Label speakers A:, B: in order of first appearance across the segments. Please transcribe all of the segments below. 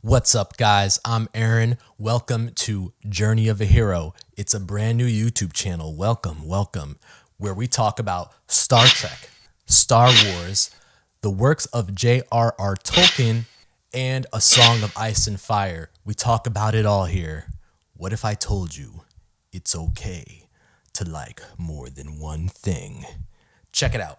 A: What's up, guys? I'm Aaron. Welcome to Journey of a Hero. It's a brand new YouTube channel. Welcome, where we talk about Star Trek, Star Wars, the works of J.R.R. Tolkien, and A Song of Ice and Fire. We talk about it all here. What if I told you it's okay to like more than one thing? Check it out.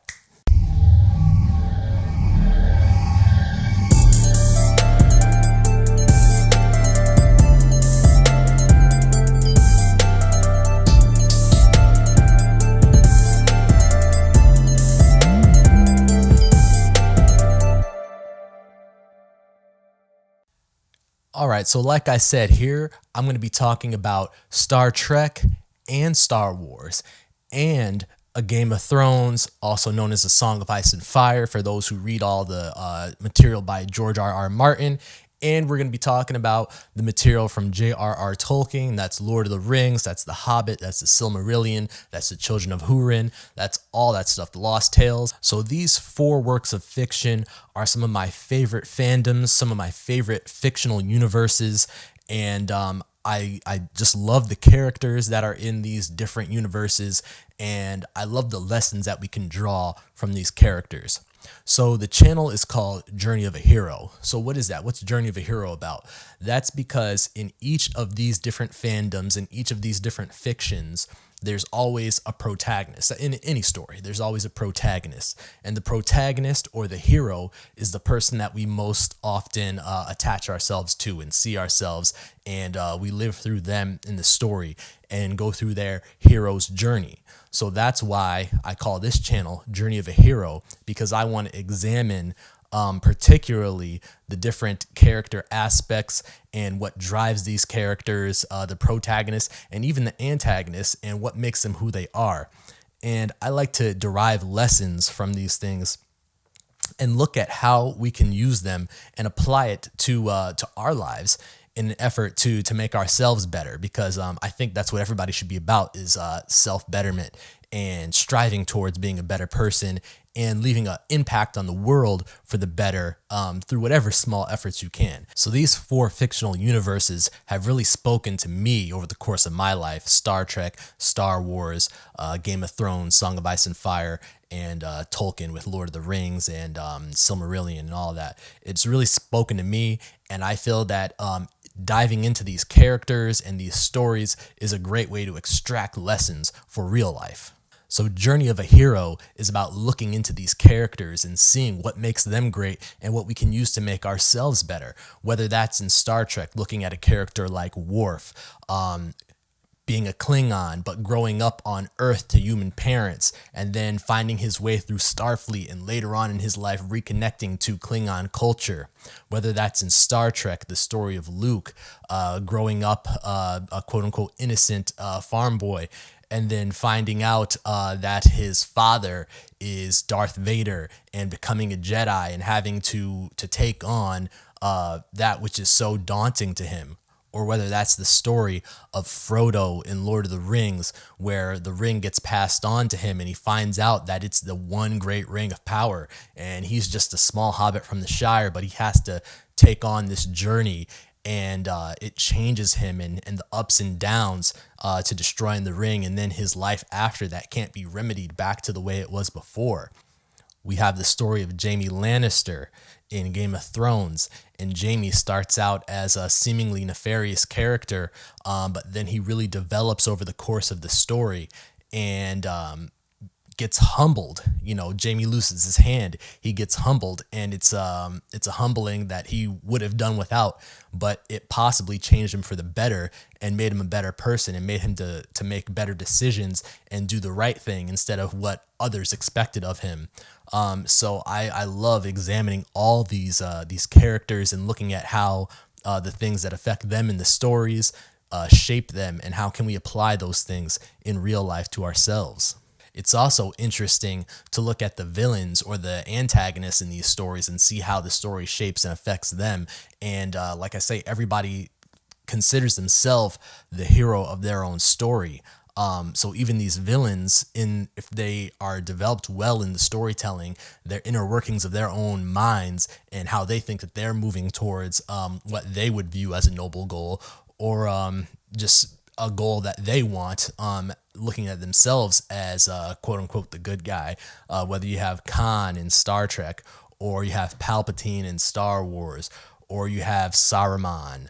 A: All right, so like I said here, I'm going to be talking about Star Trek and Star Wars and A Game of Thrones, also known as A Song of Ice and Fire, for those who read all the material by George R.R. Martin. And we're going to be talking about the material from J.R.R. Tolkien. That's Lord of the Rings, that's The Hobbit, that's The Silmarillion, that's The Children of Hurin, that's all that stuff, The Lost Tales. So these four works of fiction are some of my favorite fandoms, some of my favorite fictional universes, and I just love the characters that are in these different universes, and I love the lessons that we can draw from these characters. So the channel is called Journey of a Hero. So what is that? What's Journey of a Hero about? That's because in each of these different fandoms, in each of these different fictions, there's always a protagonist. In any story, there's always a protagonist. And the protagonist or the hero is the person that we most often attach ourselves to and see ourselves. And we live through them in the story and go through their hero's journey. So that's why I call this channel Journey of a Hero, because I want to examine particularly the different character aspects and what drives these characters, the protagonists and even the antagonists, and what makes them who they are. And I like to derive lessons from these things and look at how we can use them and apply it to our lives in an effort to make ourselves better, because I think that's what everybody should be about, is self-betterment and striving towards being a better person and leaving an impact on the world for the better through whatever small efforts you can. So these four fictional universes have really spoken to me over the course of my life: Star Trek, Star Wars, Game of Thrones, Song of Ice and Fire, and Tolkien with Lord of the Rings and Silmarillion and all that. It's really spoken to me, and I feel that diving into these characters and these stories is a great way to extract lessons for real life. So Journey of a Hero is about looking into these characters and seeing what makes them great and what we can use to make ourselves better. Whether that's in Star Trek, looking at a character like Worf, being a Klingon, but growing up on Earth to human parents, and then finding his way through Starfleet and later on in his life reconnecting to Klingon culture. Whether that's in Star Trek, the story of Luke, growing up a quote-unquote innocent farm boy, and then finding out that his father is Darth Vader and becoming a Jedi and having to take on that which is so daunting to him. Or whether that's the story of Frodo in Lord of the Rings, where the ring gets passed on to him and he finds out that it's the one great ring of power, and he's just a small hobbit from the Shire, but he has to take on this journey, and it changes him and the ups and downs to destroying the ring, and then his life after that can't be remedied back to the way it was before. We have the story of Jaime Lannister in Game of Thrones, and Jaime starts out as a seemingly nefarious character, but then he really develops over the course of the story and gets humbled. You know, Jaime loses his hand, he gets humbled, and it's a humbling that he would have done without, but it possibly changed him for the better and made him a better person and made him to make better decisions and do the right thing instead of what others expected of him. So I love examining all these characters and looking at how the things that affect them in the stories shape them, and how can we apply those things in real life to ourselves. It's also interesting to look at the villains or the antagonists in these stories and see how the story shapes and affects them. And like I say, everybody considers themselves the hero of their own story. So even these villains, if they are developed well in the storytelling, their inner workings of their own minds and how they think that they're moving towards what they would view as a noble goal, or just a goal that they want, looking at themselves as quote unquote the good guy. Whether you have Khan in Star Trek, or you have Palpatine in Star Wars, or you have Saruman,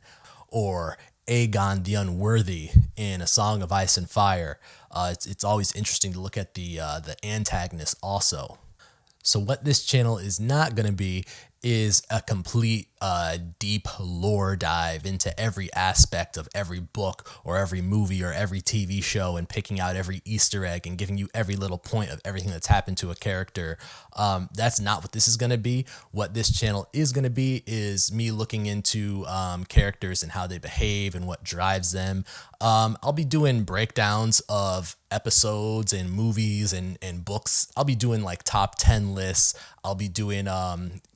A: or Aegon the Unworthy in A Song of Ice and Fire. It's always interesting to look at the antagonist also. So what this channel is not going to be is a complete deep lore dive into every aspect of every book or every movie or every TV show and picking out every Easter egg and giving you every little point of everything that's happened to a character. That's not what this is going to be. What this channel is going to be is me looking into characters and how they behave and what drives them. I'll be doing breakdowns of episodes and movies and books. I'll be doing like top 10 lists. I'll be doing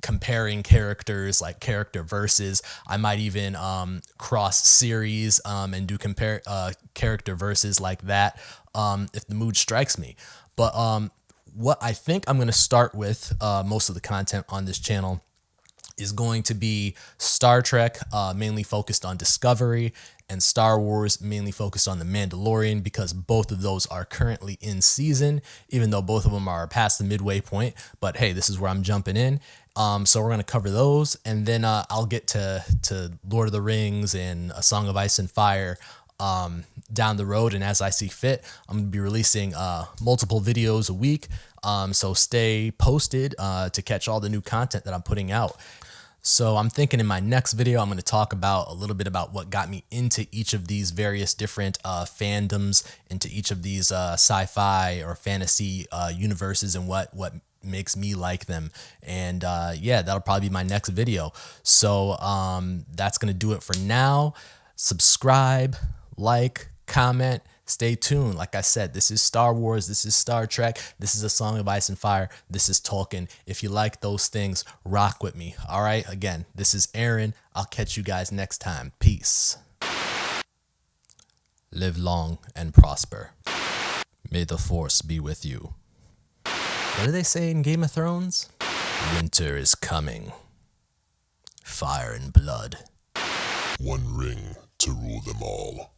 A: comparing characters, like character verses. I might even cross series and do compare character verses like that if the mood strikes me. But what I think I'm going to start with, most of the content on this channel is going to be Star Trek, mainly focused on Discovery, and Star Wars, mainly focused on The Mandalorian, because both of those are currently in season, even though both of them are past the midway point. But hey, this is where I'm jumping in. So we're going to cover those, and then I'll get to Lord of the Rings and A Song of Ice and Fire down the road, and as I see fit. I'm going to be releasing multiple videos a week, so stay posted to catch all the new content that I'm putting out. So I'm thinking in my next video, I'm going to talk about a little bit about what got me into each of these various different fandoms, into each of these sci-fi or fantasy universes, and what makes me like them. And yeah, that'll probably be my next video. So that's going to do it for now. Subscribe, like, comment, stay tuned. Like I said, this is Star Wars, this is Star Trek, this is A Song of Ice and Fire, this is Tolkien. If you like those things, rock with me. All right, again, this is Aaron. I'll catch you guys next time. Peace. Live long and prosper. May the Force be with you. What do they say in Game of Thrones? Winter is coming. Fire and blood.
B: One ring to rule them all.